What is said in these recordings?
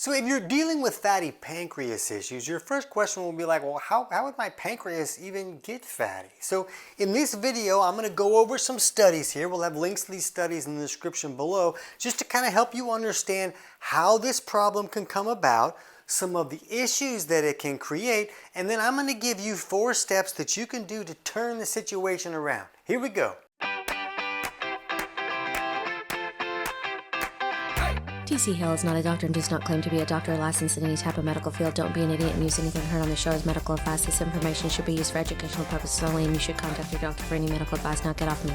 So if you're dealing with fatty pancreas issues, your first question will be like, well, how would my pancreas even get fatty? So in this video, I'm going to go over some studies here. We'll have links to these studies in the description below, just to kind of help you understand how this problem can come about, some of the issues that it can create, and then I'm going to give you 4 steps that you can do to turn the situation around. Here we go. TC Hale is not a doctor and does not claim to be a doctor or licensed in any type of medical field. Don't be an idiot and use anything heard on the show as medical advice. This information should be used for educational purposes only, and you should contact your doctor for any medical advice. Now get off me.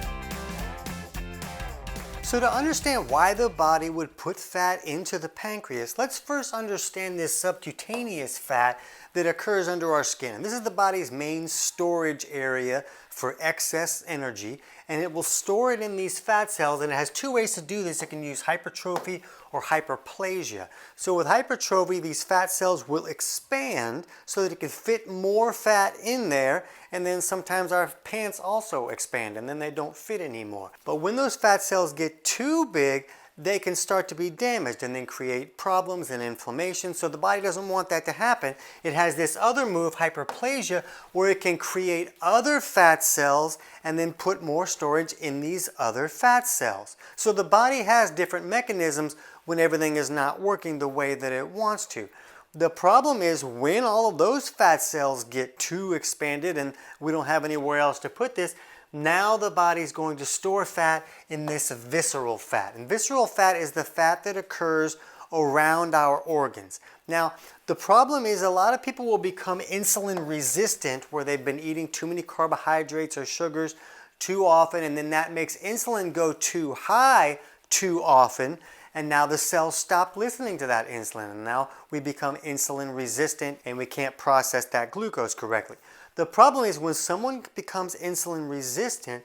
So to understand why the body would put fat into the pancreas, let's first understand this subcutaneous fat that occurs under our skin. And this is the body's main storage area for excess energy, and it will store it in these fat cells, and it has 2 ways to do this. It can use hypertrophy or hyperplasia. So with hypertrophy, these fat cells will expand so that it can fit more fat in there, and then sometimes our pants also expand and then they don't fit anymore. But when those fat cells get too big, they can start to be damaged and then create problems and inflammation. So the body doesn't want that to happen. It has this other move, hyperplasia, where it can create other fat cells and then put more storage in these other fat cells. So the body has different mechanisms when everything is not working the way that it wants to. The problem is when all of those fat cells get too expanded and we don't have anywhere else to put this, now the body's going to store fat in this visceral fat. And visceral fat is the fat that occurs around our organs. Now, the problem is a lot of people will become insulin resistant where they've been eating too many carbohydrates or sugars too often, and then that makes insulin go too high too often, and now the cells stop listening to that insulin, and now we become insulin resistant and we can't process that glucose correctly. The problem is when someone becomes insulin resistant,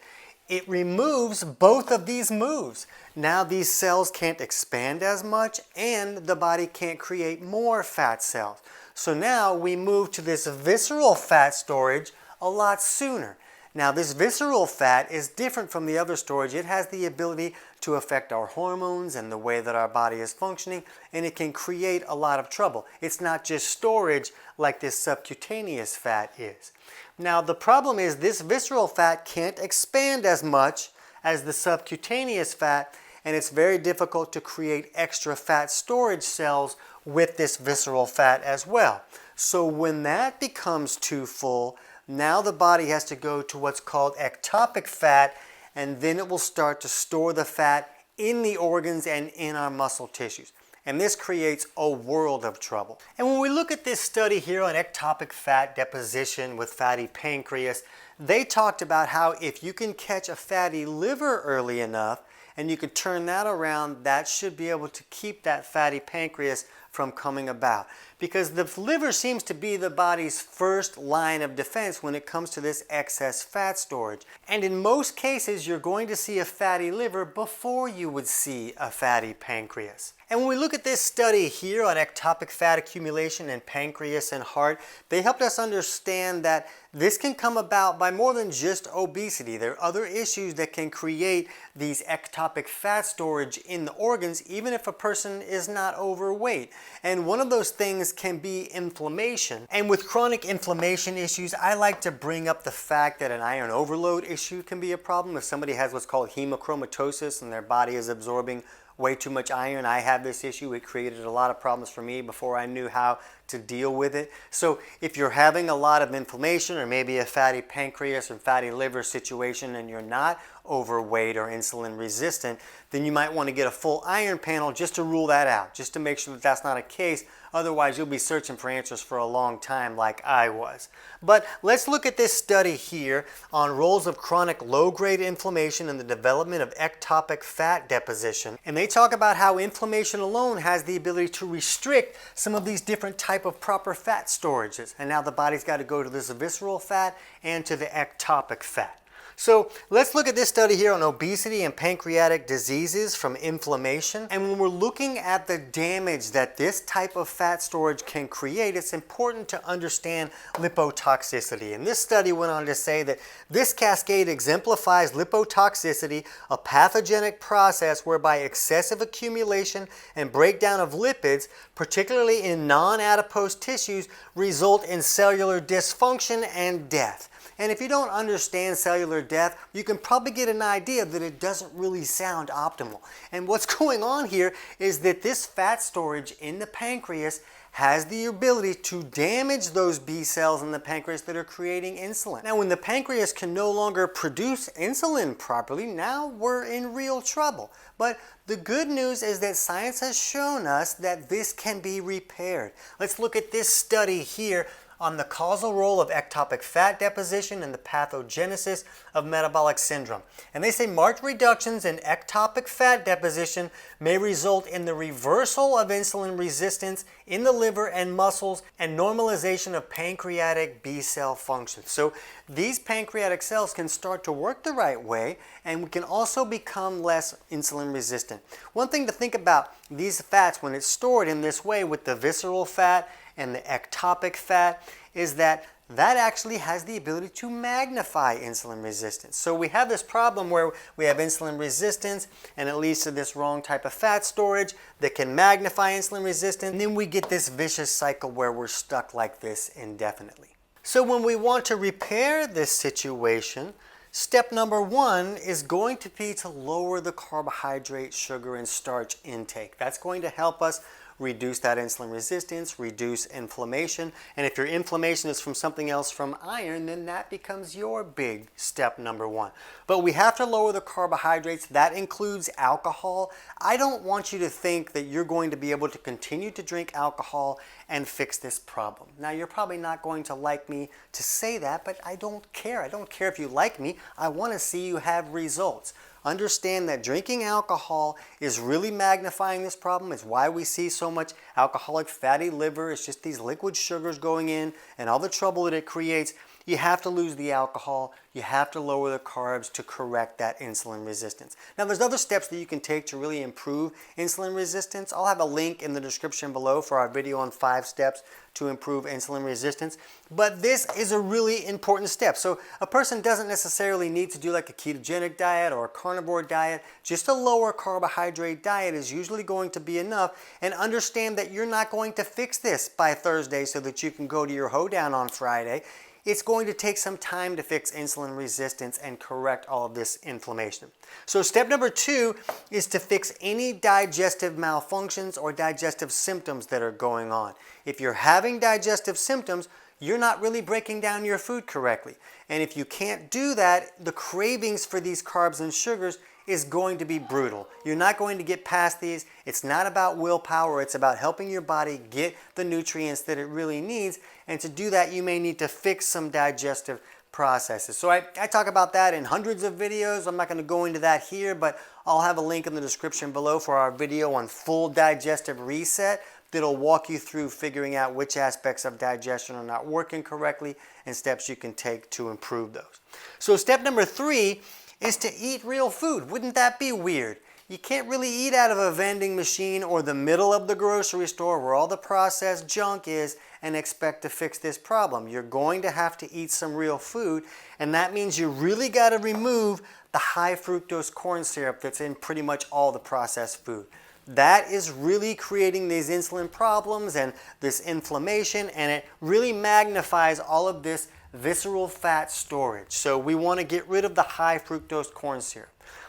it removes both of these moves. Now these cells can't expand as much and the body can't create more fat cells. So now we move to this visceral fat storage a lot sooner. Now this visceral fat is different from the other storage. It has the ability to affect our hormones and the way that our body is functioning, and it can create a lot of trouble. It's not just storage like this subcutaneous fat is. Now the problem is this visceral fat can't expand as much as the subcutaneous fat, and it's very difficult to create extra fat storage cells with this visceral fat as well. So when that becomes too full, now the body has to go to what's called ectopic fat, and then it will start to store the fat in the organs and in our muscle tissues. And this creates a world of trouble. And when we look at this study here on ectopic fat deposition with fatty pancreas, they talked about how if you can catch a fatty liver early enough and you can turn that around, that should be able to keep that fatty pancreas from coming about. Because the liver seems to be the body's first line of defense when it comes to this excess fat storage. And in most cases, you're going to see a fatty liver before you would see a fatty pancreas. And when we look at this study here on ectopic fat accumulation in pancreas and heart, they helped us understand that this can come about by more than just obesity. There are other issues that can create these ectopic fat storage in the organs, even if a person is not overweight. And one of those things can be inflammation. And with chronic inflammation issues, I like to bring up the fact that an iron overload issue can be a problem. If somebody has what's called hemochromatosis and their body is absorbing way too much iron. I have this issue. It created a lot of problems for me before I knew how to deal with it. So if you're having a lot of inflammation or maybe a fatty pancreas or fatty liver situation and you're not overweight or insulin resistant, then you might want to get a full iron panel just to rule that out, just to make sure that that's not a case. Otherwise, you'll be searching for answers for a long time like I was. But let's look at this study here on roles of chronic low-grade inflammation in the development of ectopic fat deposition. And they talk about how inflammation alone has the ability to restrict some of these different type of proper fat storages. And now the body's got to go to this visceral fat and to the ectopic fat. So let's look at this study here on obesity and pancreatic diseases from inflammation. And when we're looking at the damage that this type of fat storage can create, it's important to understand lipotoxicity. And this study went on to say that this cascade exemplifies lipotoxicity, a pathogenic process whereby excessive accumulation and breakdown of lipids, particularly in non-adipose tissues, result in cellular dysfunction and death. And if you don't understand cellular death, you can probably get an idea that it doesn't really sound optimal. And what's going on here is that this fat storage in the pancreas has the ability to damage those B cells in the pancreas that are creating insulin. Now, when the pancreas can no longer produce insulin properly, now we're in real trouble. But the good news is that science has shown us that this can be repaired. Let's look at this study here on the causal role of ectopic fat deposition and the pathogenesis of metabolic syndrome. And they say marked reductions in ectopic fat deposition may result in the reversal of insulin resistance in the liver and muscles and normalization of pancreatic B cell function. So these pancreatic cells can start to work the right way, and we can also become less insulin resistant. One thing to think about these fats when it's stored in this way with the visceral fat and the ectopic fat is that actually has the ability to magnify insulin resistance. So we have this problem where we have insulin resistance and it leads to this wrong type of fat storage that can magnify insulin resistance, and then we get this vicious cycle where we're stuck like this indefinitely. So when we want to repair this situation, step number one is going to be to lower the carbohydrate, sugar, and starch intake. That's going to help us reduce that insulin resistance, reduce inflammation, and if your inflammation is from something else from iron, then that becomes your big step number one. But we have to lower the carbohydrates. That includes alcohol. I don't want you to think that you're going to be able to continue to drink alcohol and fix this problem. Now, you're probably not going to like me to say that, but I don't care. I don't care if you like me. I want to see you have results. Understand that drinking alcohol is really magnifying this problem. It's why we see so much alcoholic fatty liver. It's just these liquid sugars going in and all the trouble that it creates. You have to lose the alcohol. You have to lower the carbs to correct that insulin resistance. Now, there's other steps that you can take to really improve insulin resistance. I'll have a link in the description below for our video on 5 steps to improve insulin resistance. But this is a really important step. So a person doesn't necessarily need to do like a ketogenic diet or a carnivore diet. Just a lower carbohydrate diet is usually going to be enough. And understand that you're not going to fix this by Thursday so that you can go to your hoedown on Friday. It's going to take some time to fix insulin resistance and correct all of this inflammation. So step number 2 is to fix any digestive malfunctions or digestive symptoms that are going on. If you're having digestive symptoms, you're not really breaking down your food correctly. And if you can't do that, the cravings for these carbs and sugars is going to be brutal. You're not going to get past these. It's not about willpower. It's about helping your body get the nutrients that it really needs. And to do that, you may need to fix some digestive processes. So I talk about that in hundreds of videos. I'm not going to go into that here, but I'll have a link in the description below for our video on full digestive reset that'll walk you through figuring out which aspects of digestion are not working correctly and steps you can take to improve those. So step number 3 is to eat real food. Wouldn't that be weird? You can't really eat out of a vending machine or the middle of the grocery store where all the processed junk is and expect to fix this problem. You're going to have to eat some real food, and that means you really got to remove the high fructose corn syrup that's in pretty much all the processed food. That is really creating these insulin problems and this inflammation, and it really magnifies all of this visceral fat storage. So we want to get rid of the high fructose corn syrup.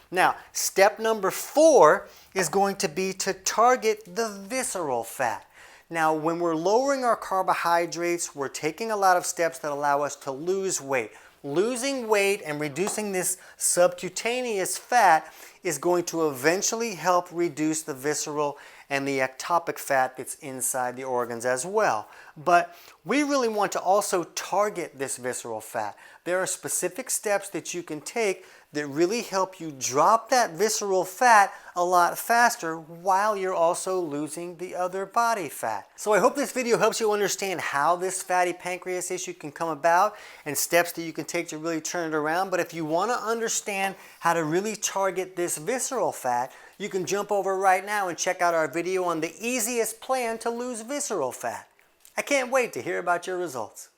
Now, step number 4 is going to be to target the visceral fat. Now, when we're lowering our carbohydrates, we're taking a lot of steps that allow us to lose weight. Losing weight and reducing this subcutaneous fat is going to eventually help reduce the visceral and the ectopic fat that's inside the organs as well. But we really want to also target this visceral fat. There are specific steps that you can take that really help you drop that visceral fat a lot faster while you're also losing the other body fat. So I hope this video helps you understand how this fatty pancreas issue can come about and steps that you can take to really turn it around. But if you want to understand how to really target this visceral fat, you can jump over right now and check out our video on the easiest plan to lose visceral fat. I can't wait to hear about your results.